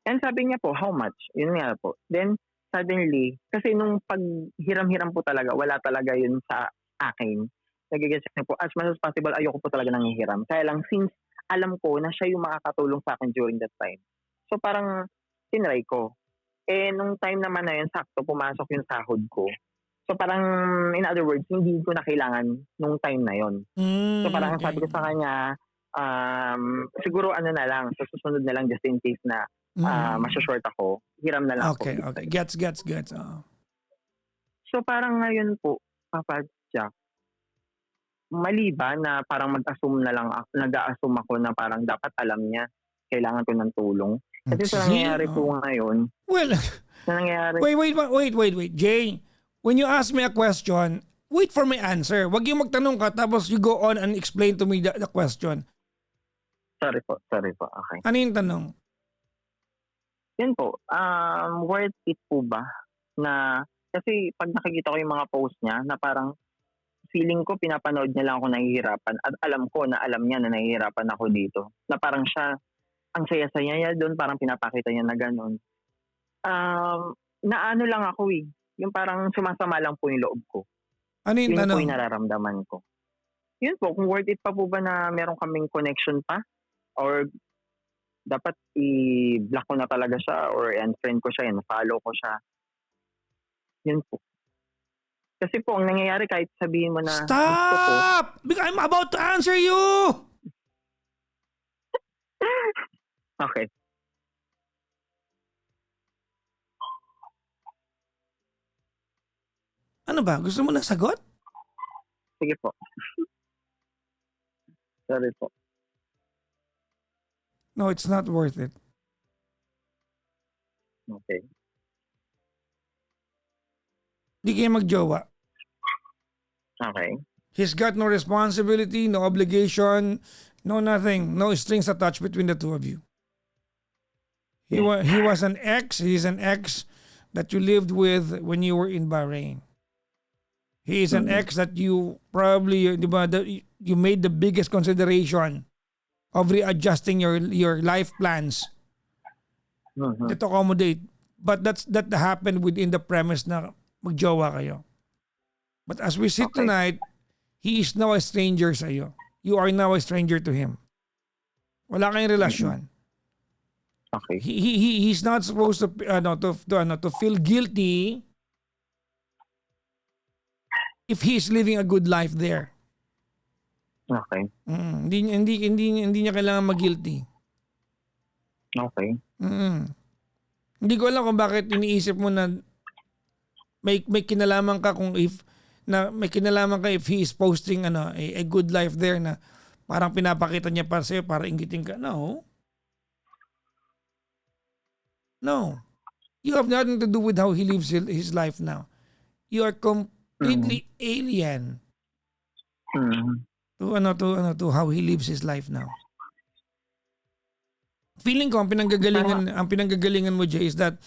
And sabi niya po, how much? Yun nga po. Then, suddenly, kasi nung paghiram-hiram po talaga, wala talaga yun sa akin. Nagigets niya po, as much as possible, ayoko po talaga nanghihiram. Kaya lang, since alam ko na siya yung makakatulong sa akin during that time. So parang, tinry ko. Eh, nung time naman na yun, sakto pumasok yung sahod ko. So parang, in other words, hindi ko na kailangan nung time na yun. So parang Okay. sabi ko sa kanya, siguro ano na lang, sa susunod na lang just in case na masyashort ako, hiram na lang Okay, ako. okay. Gets. Oo. So parang ngayon po, Papa Jack, mali ba na parang mag-assume na lang, nag-a-assume ako na parang dapat alam niya, kailangan ko ng tulong. Kasi sa nangyayari po ngayon, Well, sa nangyayari, wait. Jay, when you ask me a question, wait for my answer. Wag yung magtanong ka tapos you go on and explain to me the question. sorry po, okay. Ano yung tanong? Yun po, worth it po ba na, kasi pag nakikita ko yung mga post niya na parang feeling ko pinapanood niya lang ako nahihirapan at alam ko na alam niya na nahihirapan ako dito. Na parang siya, ang saya-saya niya doon, parang pinapakita niya na gano'n. Naano lang ako eh. Yung parang sumasama lang po yung loob ko. Ano yung Yun po tanong? yung nararamdaman ko. Yun po, kung worth it pa po ba na meron kaming connection pa? Or dapat i-block ko na talaga siya or unfriend ko siya, follow ko siya. Yun po. Kasi po, ang nangyayari kahit sabihin mo na gusto ko, Stop! I'm about to answer you! okay. Ano ba? Gusto mo na sagot? Sige po. Sorry po. No, it's not worth it. Okay. Di kayo magjowa. Okay. He's got no responsibility, no obligation, no nothing, no strings attached between the two of you. He was an ex. He's an ex that you lived with when you were in Bahrain. He is an ex that you probably, di ba, you made the biggest consideration of readjusting your life plans Mhm. to accommodate. But that happened within the premise na magjowa kayo. But as we sit Okay. tonight, he is now a stranger sa iyo. You are now a stranger to him. Wala kayong relasyon. Okay. He's not supposed to feel guilty if he's living a good life there. Okay. Hindi niya kailangan mag-guilty. Okay. Hindi ko alam kung bakit iniisip mo na may kinalaman ka if he is posting a good life there na parang pinapakita niya para sa'yo para inggitin ka. No. You have nothing to do with how he lives his life now. You are completely alien Mhm. to how he lives his life now. Feeling ko ang pinanggagalingan mo, Jay, is that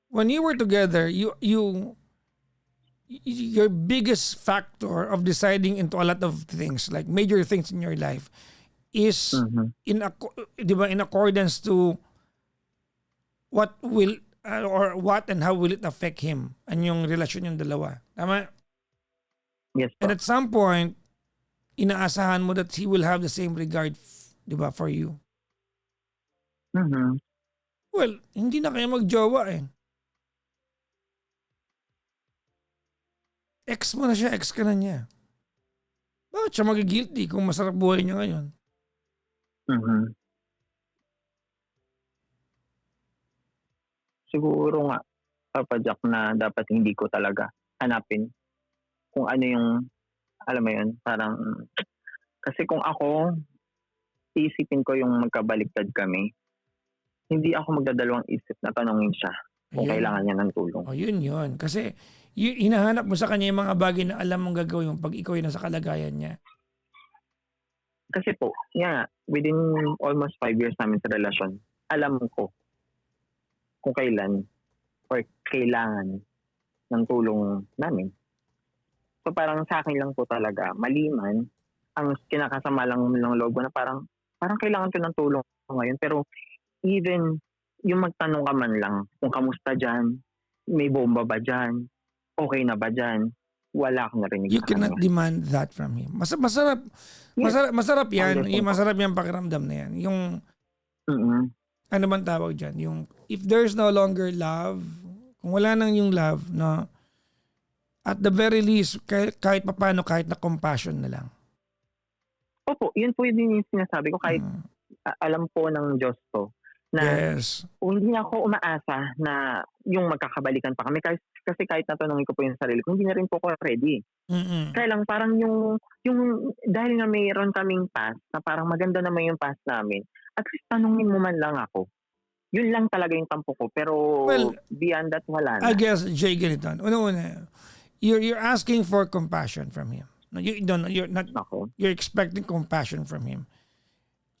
when you were together, your biggest factor of deciding into a lot of things, like major things in your life, is in accordance to what will or what and how will it affect him and yung relasyon yung dalawa. Tama? Yes po. And at some point, inaasahan mo that he will have the same regard di ba, for you. Mhm. Well, hindi na kayo magjowa eh. Ex mo na siya, ex ka na niya. Bakit siya magigilty kung masarap buhay niya ngayon? Mhm. Siguro nga, Papa Jack, na dapat hindi ko talaga hanapin kung ano yung, alam mo yun, parang, kasi kung ako, isipin ko yung magkabaliktad kami, hindi ako magdadalawang isip na tanongin siya kung Ayun. kailangan niya ng tulong. O yun. Kasi hinahanap mo sa kanya yung mga bagay na alam mong gagawin pag ikaw ay nasa kalagayan niya. Kasi po, within almost 5 years namin sa relasyon, alam ko kung kailan or kailangan ng tulong namin. So parang sa akin lang po talaga, maliman, ang kinakasama lang ng loob ko na parang kailangan ko ng tulong ngayon. Pero even yung magtanong ka man lang kung kamusta dyan, may bomba ba dyan, okay na ba dyan, wala akong narinig You sa kanya. cannot demand that from him. Masarap yan. Yung masarap yung pakiramdam na yan. Yung, ano man tawag dyan, yung if there's no longer love, kung wala nang yung love, no, at the very least, kahit papano, kahit na compassion na lang. Opo, yun po yung sinasabi ko, kahit alam po ng Diyos to, na Yes. hindi ako umaasa na yung magkakabalikan pa kami. Kasi kahit natanongin ko po yung sarili ko, hindi na rin po ako ready. Kaya lang parang yung dahil nga mayroon kaming past, na parang maganda naman yung past namin, at least tanongin mo man lang ako. Yun lang talaga yung tampo ko. Pero beyond that, wala na. I guess, Jay, ganito. Una, you're asking for compassion from him. No, you're expecting compassion from him.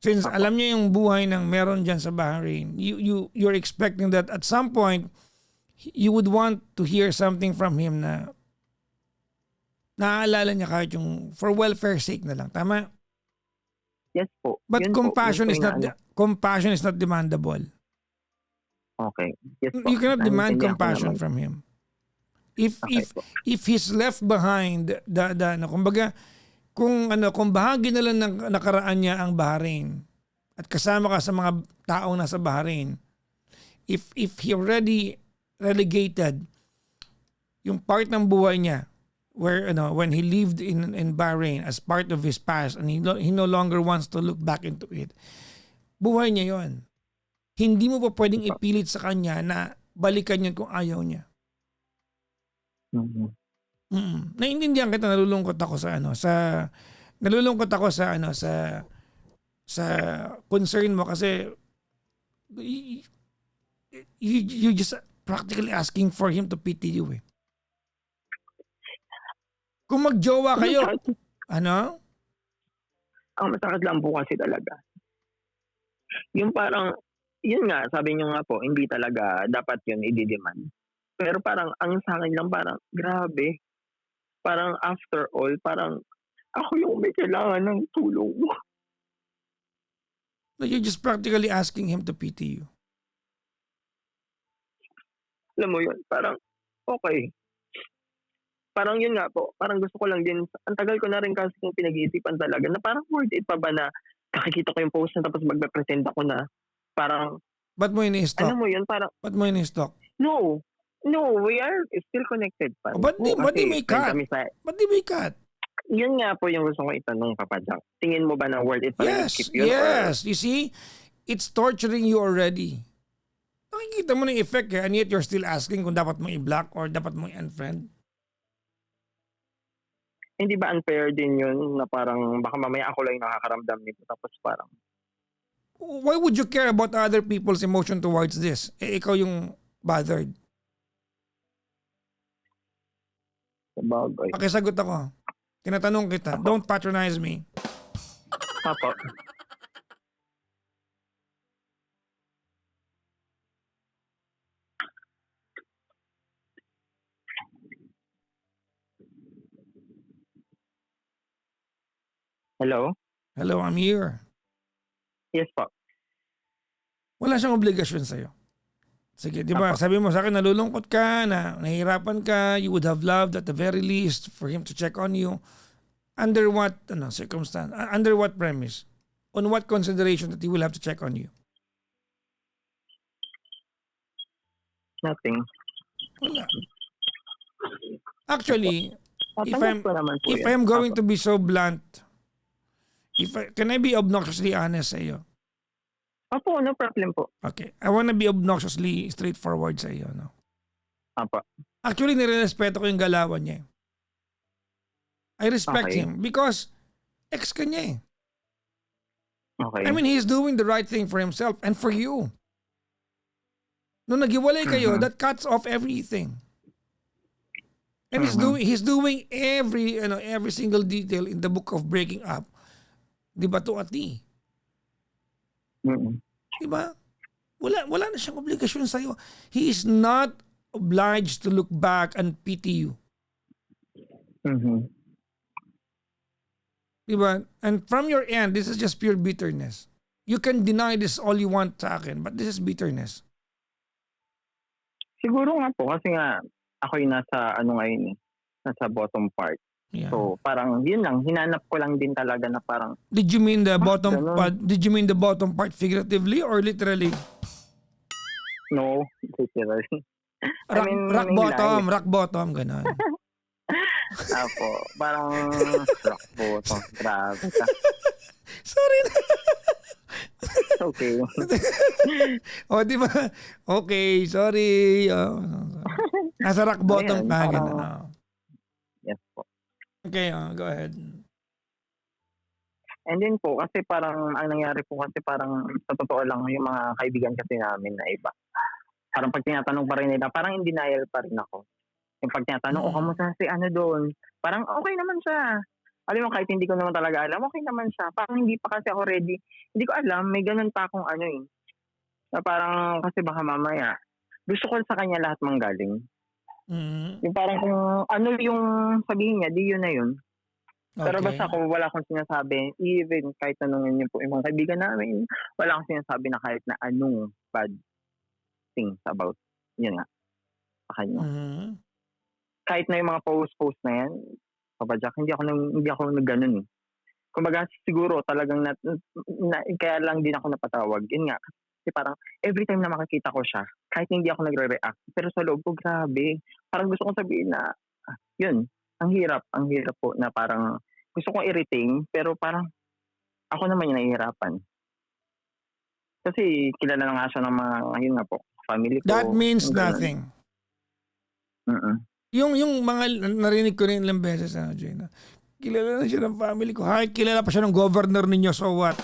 Since alam niya yung buhay ng meron dyan sa Bahrain, you're expecting that at some point, you would want to hear something from him na naaalala niya kahit yung for welfare sake na lang. Tama? Yes po. But compassion is not demandable. Okay. Yes po. You cannot demand compassion from him. If he's left behind kumbaga kung bahagi na lang ng nakaraan niya ang Bahrain at kasama ka sa mga taong nasa Bahrain, if he already relegated yung part ng buhay niya where when he lived in Bahrain as part of his past and he no longer wants to look back into it, buhay niya yon. Hindi mo pa pwedeng ipilit sa kanya na balikan yun kung ayaw niya. Naiintindihan kita, nalulungkot ako sa concern mo kasi you just practically asking for him to pity you eh. Kung magjowa kayo, Ang masakit lang po kasi talaga. Yung parang, yun nga, sabi nyo nga po, hindi talaga dapat yun i-demand. Pero parang, ang sa akin lang parang, grabe. Parang after all, parang ako yung may kailangan ng tulong mo. You're just practically asking him to pity you. Alam mo yun, parang okay. Parang yun nga po, parang gusto ko lang din, ang tagal ko na rin kasi kung pinag-iisipan talaga, na parang worth it pa ba na nakikita ko yung post na tapos magpe-present ako na parang, ba't mo ini-stalk? ano mo yun, parang, ba't mo ini-stalk? No, we are still connected pa. Ba't di may cut? Ba't di may cut? Yun nga po yung gusto ko itanong, Papa Jack. Tingin mo ba na worth it pa rin Yes, keep yun? yes. You see, it's torturing you already. Nakikita mo na yung effect and yet you're still asking kung dapat mo i-block or dapat mo i-unfriend. Hindi ba unfair din yun na parang baka mamaya ako lang yung nakakaramdam nito tapos parang... Why would you care about other people's emotion towards this? Ikaw yung bothered. Sabagay. Pakisagot ako. Tinatanong kita. Don't patronize me. Papa. Hello? Hello, I'm here. Yes po. Wala siyang obligasyon sa'yo. Sige, di ba? Sabi mo sa akin, nalulungkot ka, nahihirapan ka, you would have loved at the very least for him to check on you. Under what circumstance? Under what premise? on what consideration that he will have to check on you? Nothing. Wala. Actually, if Tatanggap ko naman po if yun. I'm going Apo. to be so blunt, can I be obnoxiously honest sa iyo? Opo, no problem po. Okay. I wanna be obnoxiously straightforward sa iyo, no? Apo. Actually, nirerespeto ko yung galawan niya. I respect Okay. him because ex ka niya eh. Okay. I mean, he's doing the right thing for himself and for you. Nung naghiwalay kayo, that cuts off everything. And he's doing every single detail in the book of breaking up. Di ba to a T? Mm-mm. Di ba? Wala na siyang obligasyon sa'yo. He is not obliged to look back and pity you. Mhm. Di ba? And from your end, this is just pure bitterness. You can deny this all you want sa akin, but this is bitterness. Siguro nga po, kasi nga, ako yung nasa, ngayon eh, nasa bottom part. Yeah. So, parang, yun lang, hinanap ko lang din talaga na parang, Did you mean the bottom ganun. part? Did you mean the bottom part figuratively or literally? no, literally. I mean, Rock in bottom, ganun. Apo, parang, rock bottom, grabe ka. Sorry na. Okay. O, di ba? Okay, sorry. Nasa rock bottom Ayun, ka. parang- Ganun. Oh. Yes po. Okay, go ahead. And then po, kasi parang, ang nangyari po kasi parang, sa totoo lang, yung mga kaibigan kasi namin na iba, parang pag tinatanong pa rin nila, parang in denial pa rin ako. Yung pag tinatanong, kamusta si ano doon? Parang okay naman siya. Alam mo, kahit hindi ko naman talaga alam, okay naman siya. Parang hindi pa kasi ako ready. Hindi ko alam, may ganun pa akong na parang, kasi baka mamaya, gusto ko sa kanya lahat manggaling. Mm, Yung parang kung ano yung sabihin niya, di yun na yun. Pero okay. basta ako, wala akong sinasabi. Even kahit tanungin niyo po yung mga kaibigan namin, wala akong sinasabi na kahit na anong bad things about yun nga, sa kanya. Mhm. Kahit na yung mga post na yan, Papa Jack, hindi ako nagganon eh. Kumbaga siguro talagang kaya lang din ako napatawag. Yun nga, kasi parang every time na makikita ko siya, kahit hindi ako nagre-react, pero sa loob ko, grabe. Parang gusto kong sabihin na, yun, ang hirap po na parang gusto kong i-retain, pero parang ako naman yung nahihirapan. Kasi kilala na nga siya ng mga, yun nga po, family ko. That means yung ganun. nothing. Mm-mm. Yung mga narinig ko rin ilang beses, Jay, na kilala na siya ng family ko. Hay, kilala pa siya ng governor ninyo, so what?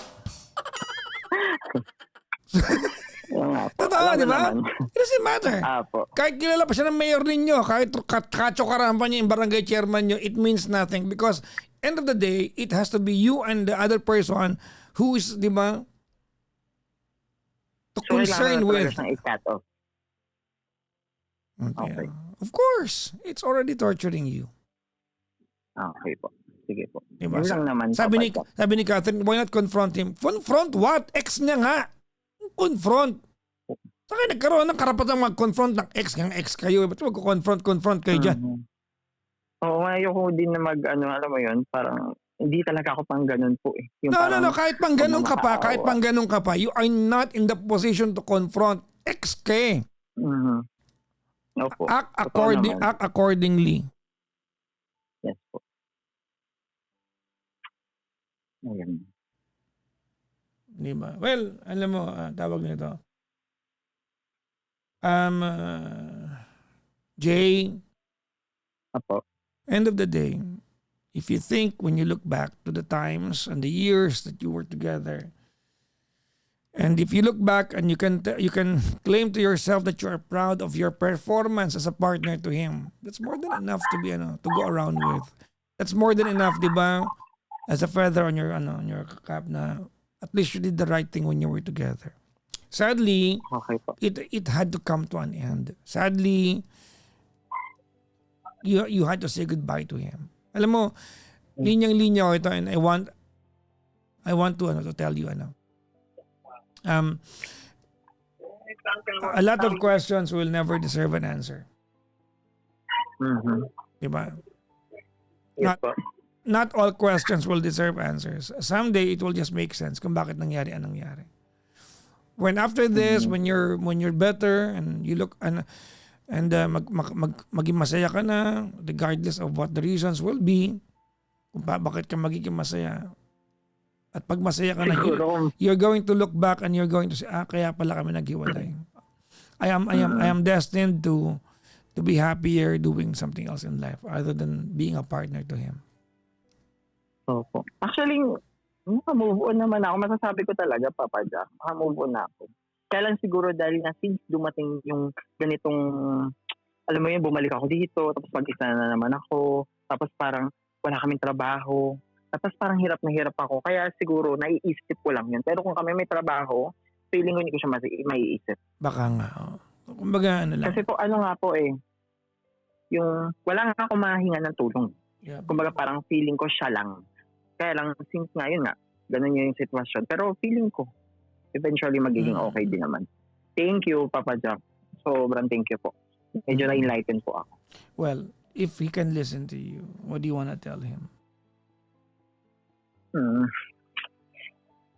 Yun nga po. Totoo, Alam mo di ba? naman. It doesn't matter. Apo. Kahit kilala pa siya ng mayor ninyo, kahit kachokarampan niyo yung barangay chairman niyo, it means nothing because end of the day, it has to be you and the other person who is, di ba, to So, concern kailangan na with. talaga siyang i-cut off. Okay. Okay. Of course, it's already torturing you. Okay po. Sige po. Diba? Yun lang naman. Sabi Papa ni Jack. Catherine, why not confront him? Confront what? Ex niya nga. Confront. Saka nagkaroon ng karapatang mag-confront ng ex. Ng ex kayo. Ba't mag-confront kayo dyan? Mhm. Oo, ayoko din na alam mo yun, parang hindi talaga ako pang ganun po eh. Yung parang, No. Kahit pang ganun ka pa, makakaawa. you are not in the position to confront ex ka eh. Mhm. Opo. Act Totoo naman. accordingly. Yes po. Ayan. Di ba? Well, alam mo, tawag nito. Jay, Apo. end of the day, if you think when you look back to the times and the years that you were together, and if you look back and you can claim to yourself that you are proud of your performance as a partner to him, that's more than enough to be to go around with. That's more than enough, di ba? As a feather on your cap na at least you did the right thing when you were together. Sadly, Okay po. it had to come to an end. Sadly, you had to say goodbye to him. Alam mo, linyang-linya ko ito and I want to tell you a lot of questions will never deserve an answer. Mhm. Diba? Yes po. not all questions will deserve answers. Someday it will just make sense kung bakit nangyari ang nangyari. When after this, when you're better and you look and maging masaya ka na regardless of what the reasons will be, kung bakit ka magiging masaya. At pag masaya ka na, Siguro, you're going to look back and you're going to say, kaya pala kami naghiwalay. I am destined to be happier doing something else in life other than being a partner to him. opo. Actually, move on naman ako. Masasabi ko talaga, Papa Jack, move on na ako. Kaya lang siguro dahil na since dumating yung ganitong, alam mo yun, bumalik ako dito, tapos mag-isa na naman ako, tapos parang wala kaming trabaho, tapos parang hirap na hirap ako. Kaya siguro, naiisip ko lang yun. Pero kung kami may trabaho, feeling ko hindi ko siya maiisip. Baka nga. Kumbaga ano lang. Kasi po, ano nga po yung wala nga ako mahinga ng tulong. Yeah. Kumbaga parang feeling ko siya lang. Kaya lang, since nga yun nga, ganun yung sitwasyon. Pero feeling ko, eventually magiging okay din naman. Thank you, Papa Jack. Sobrang thank you po. Medyo na-enlighten po ako. Well, if he can listen to you, what do you wanna tell him?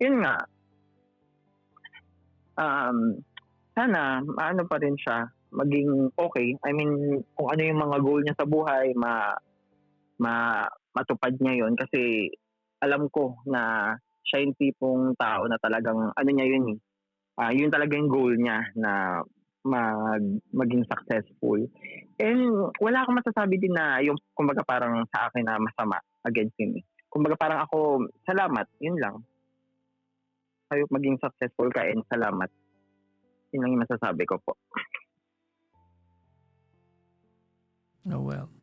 Yun nga. Sana, maano pa rin siya, maging okay. I mean, kung ano yung mga goal niya sa buhay, matupad niya yun. Kasi alam ko na siya yung tipong tao na talagang, ano niya yun yun talaga yung goal niya na maging successful. And wala akong masasabi din na yung, kumbaga parang sa akin na masama against him. Kumbaga parang ako, salamat, yun lang. Kayo maging successful ka and salamat. Yun lang yung masasabi ko po. Oh well.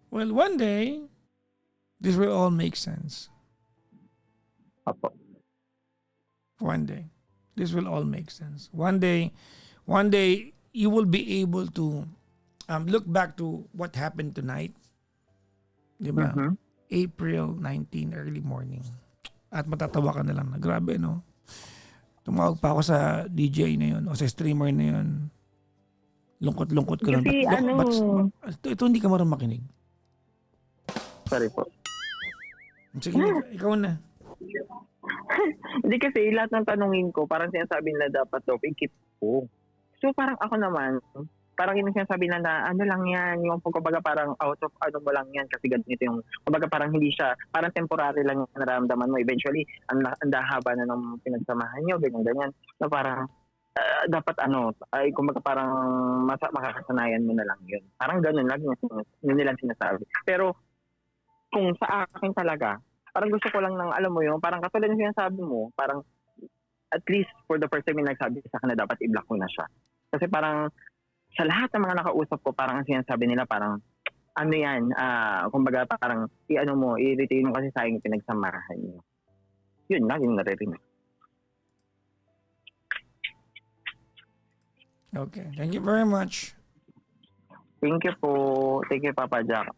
Well, one day, this will all make sense. Opo. One day. This will all make sense. One day, you will be able to look back to what happened tonight. Diba? Mhm. April 19, early morning. At matatawa ka na lang na, grabe no? Tumawag pa ako sa DJ na yun o sa streamer na yun. Lungkot-lungkot ko lang. Kasi Ito hindi ka marunong makinig. Sorry po. Sige, ikaw na. Hindi kasi lahat ng tanungin ko, parang sinasabi nila dapat daw, i-keep ko. So parang ako naman, parang yung sinasabi nila na ano lang yan, yung kumbaga parang out of ano mo lang yan kasi ganito yung, kumbaga parang hindi siya, parang temporary lang yung nararamdaman mo. Eventually, ang haba na ng pinagsamahan nyo, ganyan-ganyan. Na parang, dapat ay kumbaga parang makakasanayan mo na lang yun. Parang ganun lang yun nilang sinasabi. Pero, kung sa akin talaga, parang gusto ko lang ng, alam mo yun, parang katulad ng sinasabi mo, parang at least for the first time yung nagsabi sa akin na dapat i-block ko na siya. Kasi parang sa lahat ng mga nakausap ko, parang ang sinasabi nila parang ano yan, kumbaga parang i-retain mo kasi sayang yung pinagsamahan niyo. Yun lang yung naririnig. Okay. Thank you very much. Thank you po. Thank you, Papa Jack.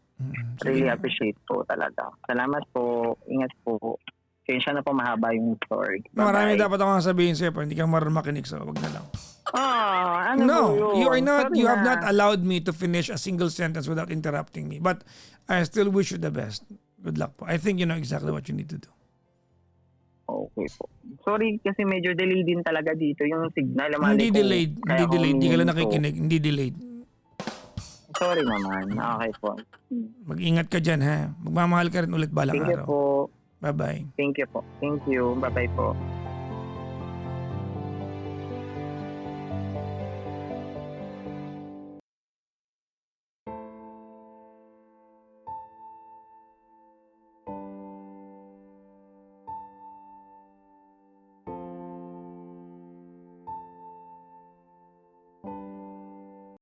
Really appreciate po talaga. Salamat po. Ingat po. Kaya na po mahaba yung story. Bye-bye. Marami dapat akong sabihin sa'yo, pero hindi ka marunong makinig, so wag na lang. Ano po yun? You are not. Sorry You have na. not allowed me to finish a single sentence without interrupting me. But I still wish you the best. Good luck po. I think you know exactly what you need to do. Okay po. Sorry kasi medyo delayed din talaga dito yung signal. Hindi delayed. Hindi delayed. Hindi ka lang nakikinig. Hindi delayed. Sorry naman. Okay po. Mag-ingat ka dyan, ha? Magmamahal ka rin ulit balang Thank you araw. po. Bye-bye. Thank you po. Thank you. Bye-bye po.